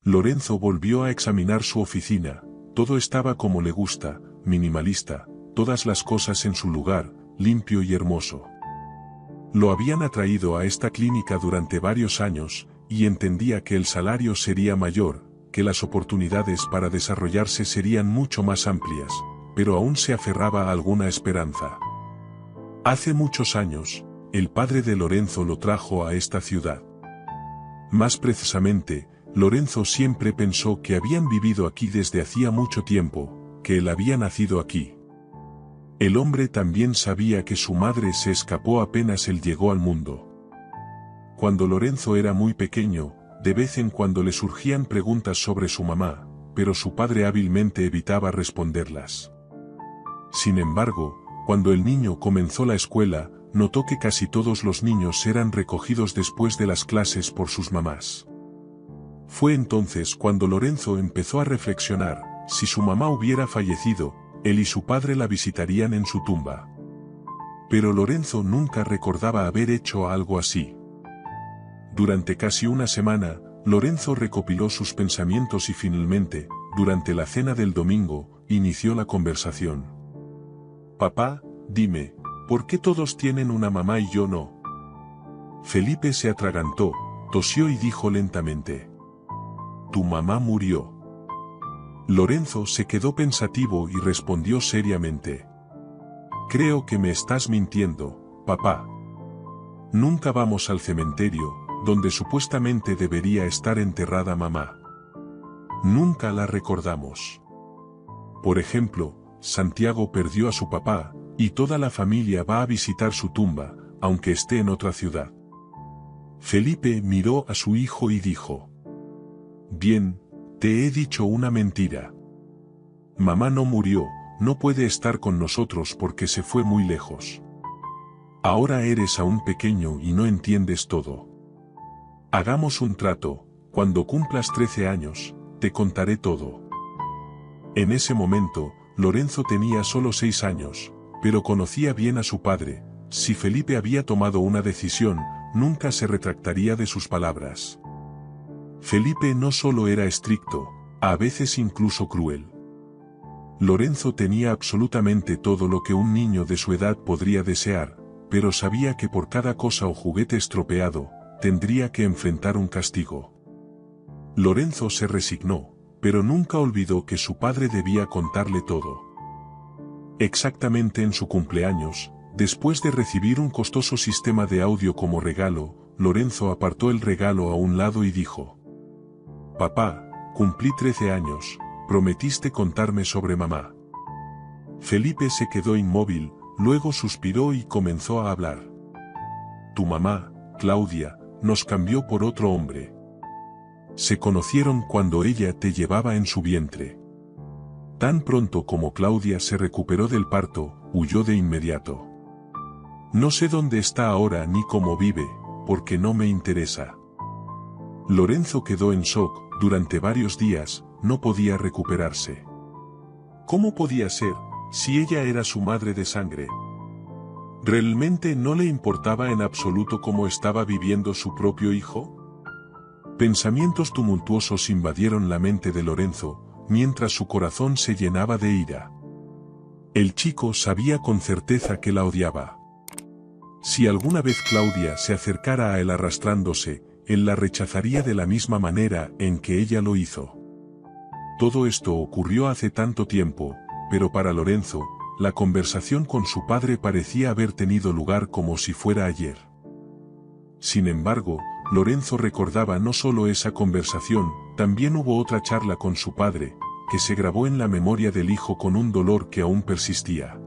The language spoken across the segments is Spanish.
Lorenzo volvió a examinar su oficina. Todo estaba como le gusta, minimalista, todas las cosas en su lugar, limpio y hermoso. Lo habían atraído a esta clínica durante varios años, y entendía que el salario sería mayor, que las oportunidades para desarrollarse serían mucho más amplias, pero aún se aferraba a alguna esperanza. Hace muchos años, el padre de Lorenzo lo trajo a esta ciudad. Más precisamente, Lorenzo siempre pensó que habían vivido aquí desde hacía mucho tiempo, que él había nacido aquí. El hombre también sabía que su madre se escapó apenas él llegó al mundo. Cuando Lorenzo era muy pequeño, de vez en cuando le surgían preguntas sobre su mamá, pero su padre hábilmente evitaba responderlas. Sin embargo, cuando el niño comenzó la escuela, notó que casi todos los niños eran recogidos después de las clases por sus mamás. Fue entonces cuando Lorenzo empezó a reflexionar, si su mamá hubiera fallecido, él y su padre la visitarían en su tumba. Pero Lorenzo nunca recordaba haber hecho algo así. Durante casi una semana, Lorenzo recopiló sus pensamientos y finalmente, durante la cena del domingo, inició la conversación. «Papá, dime, ¿por qué todos tienen una mamá y yo no?» Felipe se atragantó, tosió y dijo lentamente: «Tu mamá murió». Lorenzo se quedó pensativo y respondió seriamente: «Creo que me estás mintiendo, papá. Nunca vamos al cementerio, donde supuestamente debería estar enterrada mamá. Nunca la recordamos. Por ejemplo, Santiago perdió a su papá, y toda la familia va a visitar su tumba, aunque esté en otra ciudad». Felipe miró a su hijo y dijo: «Bien, te he dicho una mentira. Mamá no murió, no puede estar con nosotros porque se fue muy lejos. Ahora eres aún pequeño y no entiendes todo. Hagamos un trato, cuando cumplas 13 años, te contaré todo». En ese momento, Lorenzo tenía solo 6 años, pero conocía bien a su padre. Si Felipe había tomado una decisión, nunca se retractaría de sus palabras. Felipe no solo era estricto, a veces incluso cruel. Lorenzo tenía absolutamente todo lo que un niño de su edad podría desear, pero sabía que por cada cosa o juguete estropeado, tendría que enfrentar un castigo. Lorenzo se resignó, pero nunca olvidó que su padre debía contarle todo. Exactamente en su cumpleaños, después de recibir un costoso sistema de audio como regalo, Lorenzo apartó el regalo a un lado y dijo: «Papá, cumplí 13 años, prometiste contarme sobre mamá». Felipe se quedó inmóvil, luego suspiró y comenzó a hablar. «Tu mamá, Claudia, nos cambió por otro hombre. Se conocieron cuando ella te llevaba en su vientre. Tan pronto como Claudia se recuperó del parto, huyó de inmediato. No sé dónde está ahora ni cómo vive, porque no me interesa». Lorenzo quedó en shock. Durante varios días, no podía recuperarse. ¿Cómo podía ser, si ella era su madre de sangre? ¿Realmente no le importaba en absoluto cómo estaba viviendo su propio hijo? Pensamientos tumultuosos invadieron la mente de Lorenzo, mientras su corazón se llenaba de ira. El chico sabía con certeza que la odiaba. Si alguna vez Claudia se acercara a él arrastrándose, él la rechazaría de la misma manera en que ella lo hizo. Todo esto ocurrió hace tanto tiempo, pero para Lorenzo, la conversación con su padre parecía haber tenido lugar como si fuera ayer. Sin embargo, Lorenzo recordaba no solo esa conversación, también hubo otra charla con su padre, que se grabó en la memoria del hijo con un dolor que aún persistía.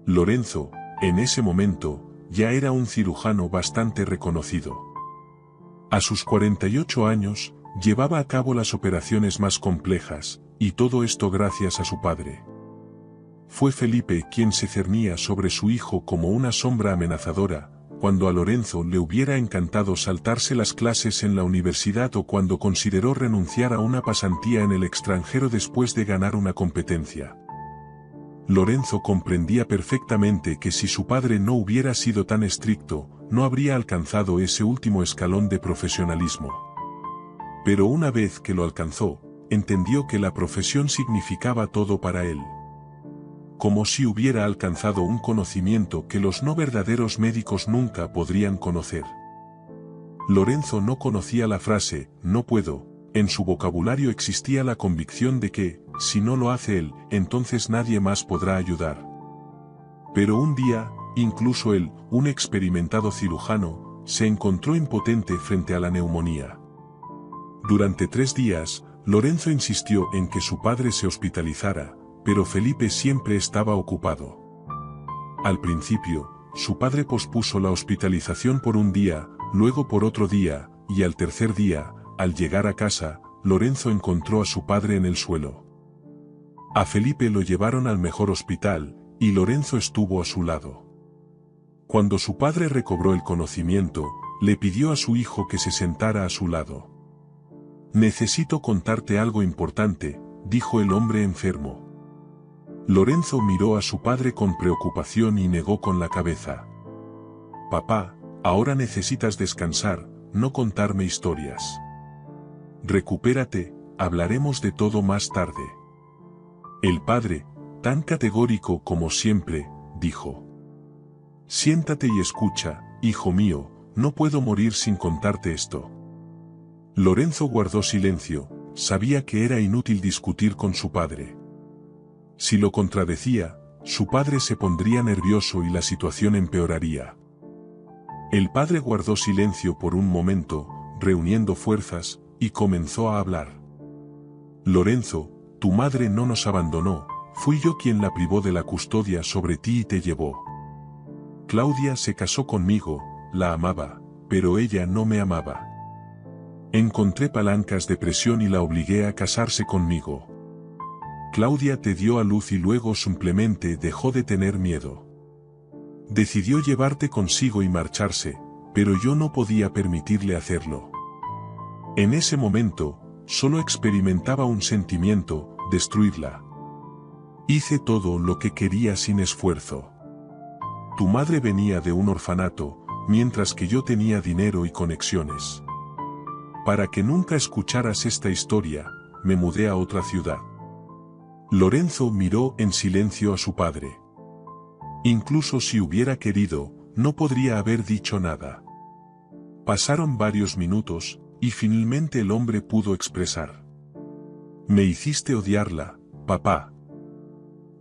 Lorenzo, en ese momento, ya era un cirujano bastante reconocido. A sus 48 años, llevaba a cabo las operaciones más complejas, y todo esto gracias a su padre. Fue Felipe quien se cernía sobre su hijo como una sombra amenazadora, cuando a Lorenzo le hubiera encantado saltarse las clases en la universidad o cuando consideró renunciar a una pasantía en el extranjero después de ganar una competencia. Lorenzo comprendía perfectamente que si su padre no hubiera sido tan estricto, no habría alcanzado ese último escalón de profesionalismo. Pero una vez que lo alcanzó, entendió que la profesión significaba todo para él. Como si hubiera alcanzado un conocimiento que los no verdaderos médicos nunca podrían conocer. Lorenzo no conocía la frase, no puedo. En su vocabulario existía la convicción de que, si no lo hace él, entonces nadie más podrá ayudar. Pero un día, incluso él, un experimentado cirujano, se encontró impotente frente a la neumonía. Durante 3 días, Lorenzo insistió en que su padre se hospitalizara, pero Felipe siempre estaba ocupado. Al principio, su padre pospuso la hospitalización por un día, luego por otro día, y al tercer día, al llegar a casa, Lorenzo encontró a su padre en el suelo. A Felipe lo llevaron al mejor hospital, y Lorenzo estuvo a su lado. Cuando su padre recobró el conocimiento, le pidió a su hijo que se sentara a su lado. «Necesito contarte algo importante», dijo el hombre enfermo. Lorenzo miró a su padre con preocupación y negó con la cabeza. «Papá, ahora necesitas descansar, no contarme historias. Recupérate, hablaremos de todo más tarde». El padre, tan categórico como siempre, dijo: «Siéntate y escucha, hijo mío, no puedo morir sin contarte esto». Lorenzo guardó silencio, sabía que era inútil discutir con su padre. Si lo contradecía, su padre se pondría nervioso y la situación empeoraría. El padre guardó silencio por un momento, reuniendo fuerzas, y comenzó a hablar. «Lorenzo, tu madre no nos abandonó, fui yo quien la privó de la custodia sobre ti y te llevó. Claudia se casó conmigo, la amaba, pero ella no me amaba. Encontré palancas de presión y la obligué a casarse conmigo. Claudia te dio a luz y luego simplemente dejó de tener miedo. Decidió llevarte consigo y marcharse, pero yo no podía permitirle hacerlo. En ese momento, solo experimentaba un sentimiento, destruirla. Hice todo lo que quería sin esfuerzo. Tu madre venía de un orfanato, mientras que yo tenía dinero y conexiones. Para que nunca escucharas esta historia, me mudé a otra ciudad». Lorenzo miró en silencio a su padre. Incluso si hubiera querido, no podría haber dicho nada. Pasaron varios minutos, y finalmente el hombre pudo expresar: «Me hiciste odiarla, papá».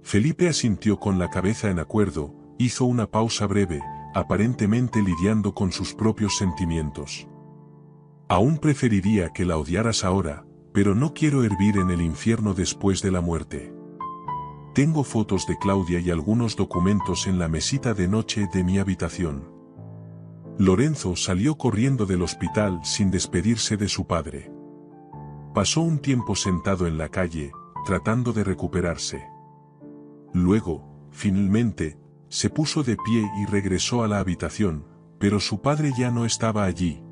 Felipe asintió con la cabeza en acuerdo, hizo una pausa breve, aparentemente lidiando con sus propios sentimientos. «Aún preferiría que la odiaras ahora, pero no quiero hervir en el infierno después de la muerte. Tengo fotos de Claudia y algunos documentos en la mesita de noche de mi habitación». Lorenzo salió corriendo del hospital sin despedirse de su padre. Pasó un tiempo sentado en la calle, tratando de recuperarse. Luego, finalmente, se puso de pie y regresó a la habitación, pero su padre ya no estaba allí.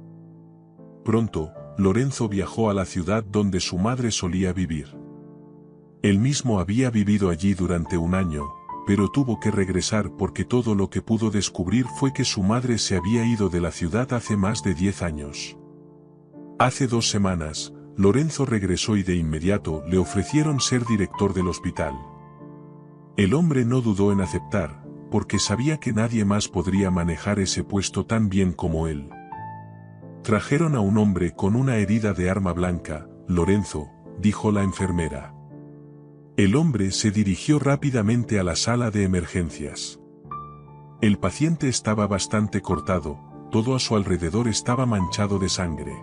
Pronto, Lorenzo viajó a la ciudad donde su madre solía vivir. Él mismo había vivido allí durante un año, pero tuvo que regresar porque todo lo que pudo descubrir fue que su madre se había ido de la ciudad hace más de 10 años. Hace 2 semanas, Lorenzo regresó y de inmediato le ofrecieron ser director del hospital. El hombre no dudó en aceptar, porque sabía que nadie más podría manejar ese puesto tan bien como él. Trajeron a un hombre con una herida de arma blanca. «Lorenzo», dijo la enfermera. El hombre se dirigió rápidamente a la sala de emergencias. El paciente estaba bastante cortado, todo a su alrededor estaba manchado de sangre.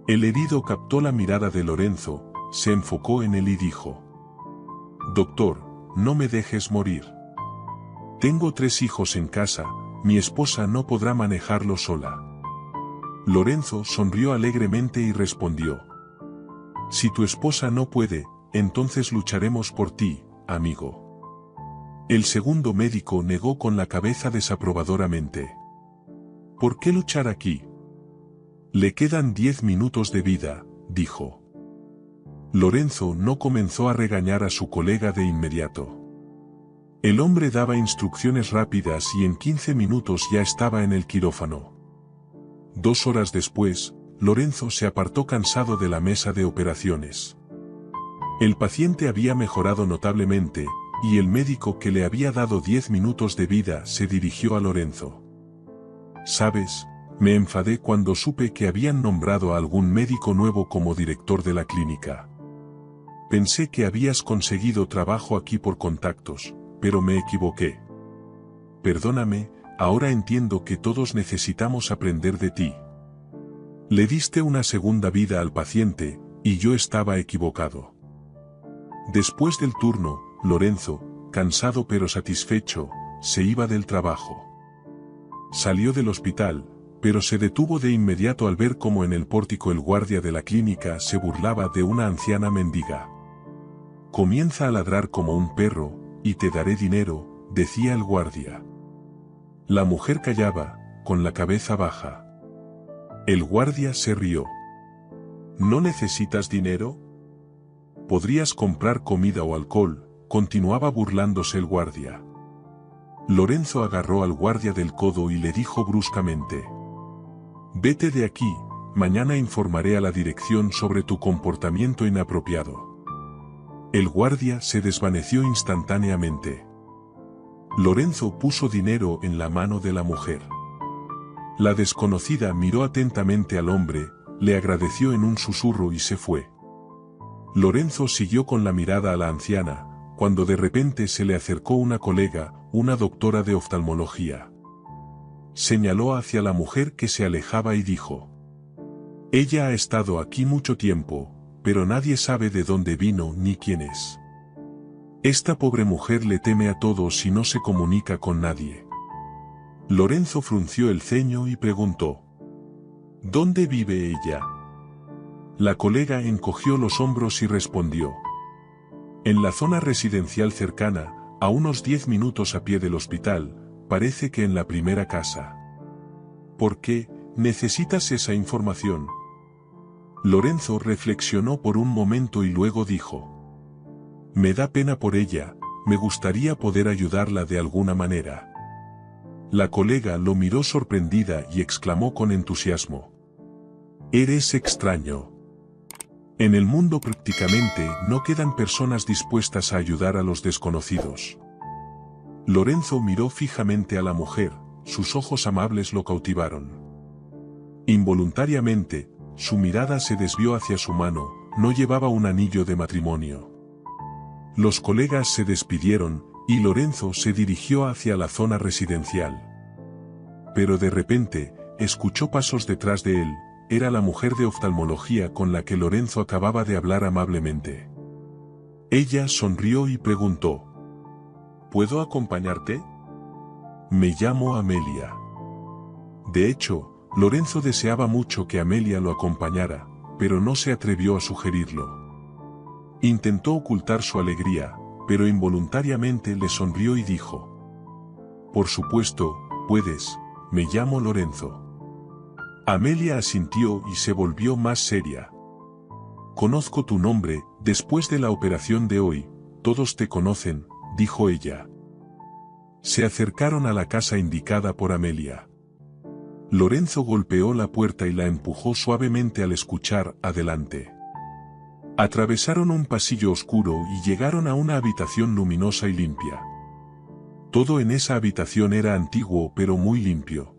El herido captó la mirada de Lorenzo, se enfocó en él y dijo: «Doctor, no me dejes morir. Tengo 3 hijos en casa, mi esposa no podrá manejarlo sola». Lorenzo sonrió alegremente y respondió: «Si tu esposa no puede, entonces lucharemos por ti, amigo». El segundo médico negó con la cabeza desaprobadoramente. «¿Por qué luchar aquí? Le quedan 10 minutos de vida», dijo. Lorenzo no comenzó a regañar a su colega de inmediato. El hombre daba instrucciones rápidas y en 15 minutos ya estaba en el quirófano. 2 horas después, Lorenzo se apartó cansado de la mesa de operaciones. El paciente había mejorado notablemente, y el médico que le había dado 10 minutos de vida se dirigió a Lorenzo. ¿Sabes? Me enfadé cuando supe que habían nombrado a algún médico nuevo como director de la clínica. Pensé que habías conseguido trabajo aquí por contactos, pero me equivoqué. Perdóname, ahora entiendo que todos necesitamos aprender de ti. Le diste una segunda vida al paciente, y yo estaba equivocado. Después del turno, Lorenzo, cansado pero satisfecho, se iba del trabajo. Salió del hospital, pero se detuvo de inmediato al ver cómo en el pórtico el guardia de la clínica se burlaba de una anciana mendiga. Comienza a ladrar como un perro, y te daré dinero, decía el guardia. La mujer callaba, con la cabeza baja. El guardia se rió. ¿No necesitas dinero? ¿Podrías comprar comida o alcohol?, continuaba burlándose el guardia. Lorenzo agarró al guardia del codo y le dijo bruscamente: «Vete de aquí, mañana informaré a la dirección sobre tu comportamiento inapropiado». El guardia se desvaneció instantáneamente. Lorenzo puso dinero en la mano de la mujer. La desconocida miró atentamente al hombre, le agradeció en un susurro y se fue. Lorenzo siguió con la mirada a la anciana, cuando de repente se le acercó una colega, una doctora de oftalmología. Señaló hacia la mujer que se alejaba y dijo: «Ella ha estado aquí mucho tiempo, pero nadie sabe de dónde vino ni quién es. Esta pobre mujer le teme a todos y no se comunica con nadie». Lorenzo frunció el ceño y preguntó: «¿Dónde vive ella?». La colega encogió los hombros y respondió: «En la zona residencial cercana, a unos 10 minutos a pie del hospital, parece que en la primera casa». «¿Por qué necesitas esa información?». Lorenzo reflexionó por un momento y luego dijo: «Me da pena por ella, me gustaría poder ayudarla de alguna manera». La colega lo miró sorprendida y exclamó con entusiasmo: «Eres extraño. En el mundo prácticamente no quedan personas dispuestas a ayudar a los desconocidos». Lorenzo miró fijamente a la mujer, sus ojos amables lo cautivaron. Involuntariamente, su mirada se desvió hacia su mano, no llevaba un anillo de matrimonio. Los colegas se despidieron, y Lorenzo se dirigió hacia la zona residencial. Pero de repente, escuchó pasos detrás de él, era la mujer de oftalmología con la que Lorenzo acababa de hablar amablemente. Ella sonrió y preguntó: «¿Puedo acompañarte?». «Me llamo Amelia». De hecho, Lorenzo deseaba mucho que Amelia lo acompañara, pero no se atrevió a sugerirlo. Intentó ocultar su alegría, pero involuntariamente le sonrió y dijo: «Por supuesto, puedes, me llamo Lorenzo». Amelia asintió y se volvió más seria. «Conozco tu nombre, después de la operación de hoy, todos te conocen», dijo ella. Se acercaron a la casa indicada por Amelia. Lorenzo golpeó la puerta y la empujó suavemente al escuchar «adelante». Atravesaron un pasillo oscuro y llegaron a una habitación luminosa y limpia. Todo en esa habitación era antiguo pero muy limpio.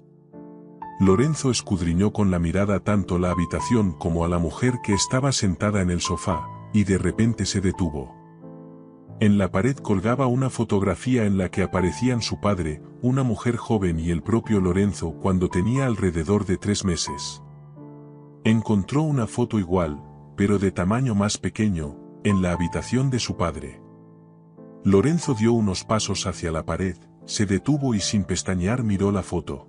Lorenzo escudriñó con la mirada tanto la habitación como a la mujer que estaba sentada en el sofá, y de repente se detuvo. En la pared colgaba una fotografía en la que aparecían su padre, una mujer joven y el propio Lorenzo cuando tenía alrededor de 3 meses. Encontró una foto igual, pero de tamaño más pequeño, en la habitación de su padre. Lorenzo dio unos pasos hacia la pared, se detuvo y sin pestañear miró la foto.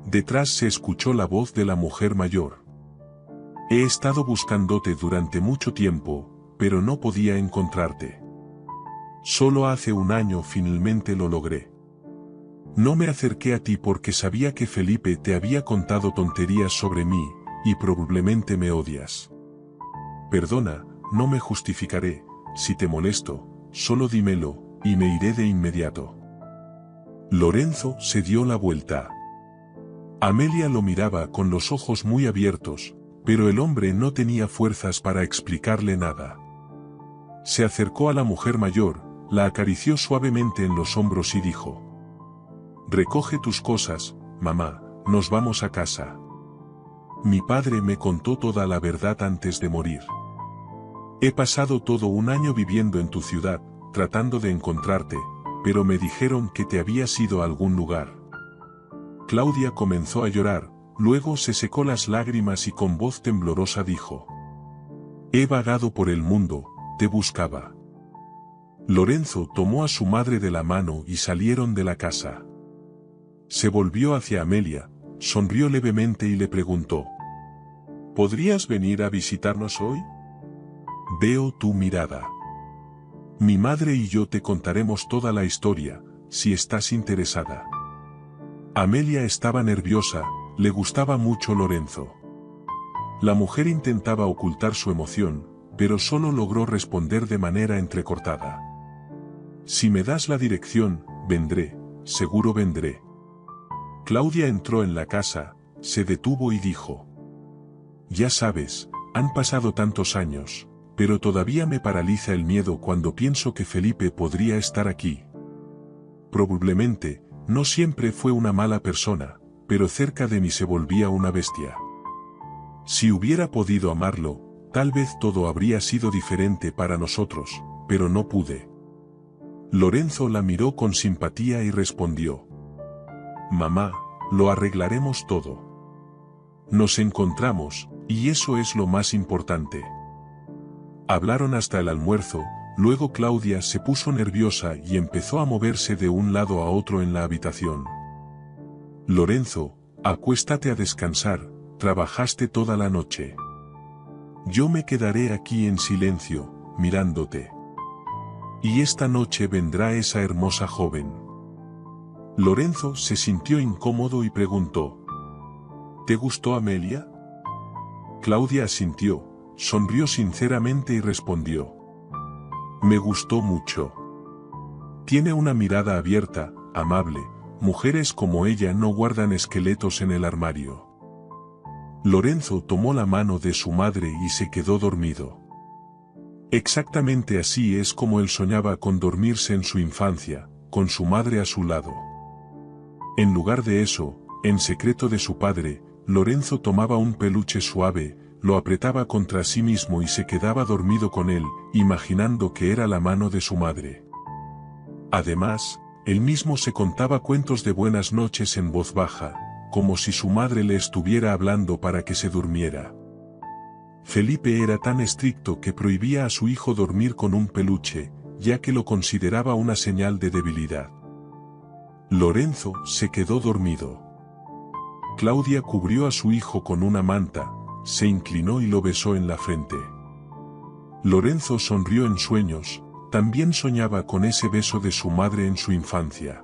Detrás se escuchó la voz de la mujer mayor. «He estado buscándote durante mucho tiempo, pero no podía encontrarte. Solo hace un año finalmente lo logré. No me acerqué a ti porque sabía que Felipe te había contado tonterías sobre mí, y probablemente me odias. Perdona, no me justificaré, si te molesto, solo dímelo, y me iré de inmediato». Lorenzo se dio la vuelta. Amelia lo miraba con los ojos muy abiertos, pero el hombre no tenía fuerzas para explicarle nada. Se acercó a la mujer mayor, la acarició suavemente en los hombros y dijo: «Recoge tus cosas, mamá, nos vamos a casa. Mi padre me contó toda la verdad antes de morir. He pasado todo un año viviendo en tu ciudad, tratando de encontrarte, pero me dijeron que te habías ido a algún lugar». Claudia comenzó a llorar, luego se secó las lágrimas y con voz temblorosa dijo: «He vagado por el mundo, te buscaba». Lorenzo tomó a su madre de la mano y salieron de la casa. Se volvió hacia Amelia, sonrió levemente y le preguntó: «¿Podrías venir a visitarnos hoy? Veo tu mirada. Mi madre y yo te contaremos toda la historia, si estás interesada». Amelia estaba nerviosa, le gustaba mucho Lorenzo. La mujer intentaba ocultar su emoción, pero solo logró responder de manera entrecortada: «Si me das la dirección, vendré, seguro vendré». Claudia entró en la casa, se detuvo y dijo: «Ya sabes, han pasado tantos años, pero todavía me paraliza el miedo cuando pienso que Felipe podría estar aquí. Probablemente, no siempre fue una mala persona, pero cerca de mí se volvía una bestia. Si hubiera podido amarlo, tal vez todo habría sido diferente para nosotros, pero no pude». Lorenzo la miró con simpatía y respondió: «Mamá, lo arreglaremos todo. Nos encontramos, y eso es lo más importante». Hablaron hasta el almuerzo, luego Claudia se puso nerviosa y empezó a moverse de un lado a otro en la habitación. «Lorenzo, acuéstate a descansar, trabajaste toda la noche. Yo me quedaré aquí en silencio, mirándote. Y esta noche vendrá esa hermosa joven». Lorenzo se sintió incómodo y preguntó: «¿Te gustó Amelia?». Claudia asintió, sonrió sinceramente y respondió: «Me gustó mucho. Tiene una mirada abierta, amable, mujeres como ella no guardan esqueletos en el armario». Lorenzo tomó la mano de su madre y se quedó dormido. Exactamente así es como él soñaba con dormirse en su infancia, con su madre a su lado. En lugar de eso, en secreto de su padre, Lorenzo tomaba un peluche suave, lo apretaba contra sí mismo y se quedaba dormido con él, imaginando que era la mano de su madre. Además, él mismo se contaba cuentos de buenas noches en voz baja, como si su madre le estuviera hablando para que se durmiera. Felipe era tan estricto que prohibía a su hijo dormir con un peluche, ya que lo consideraba una señal de debilidad. Lorenzo se quedó dormido. Claudia cubrió a su hijo con una manta, se inclinó y lo besó en la frente. Lorenzo sonrió en sueños, también soñaba con ese beso de su madre en su infancia.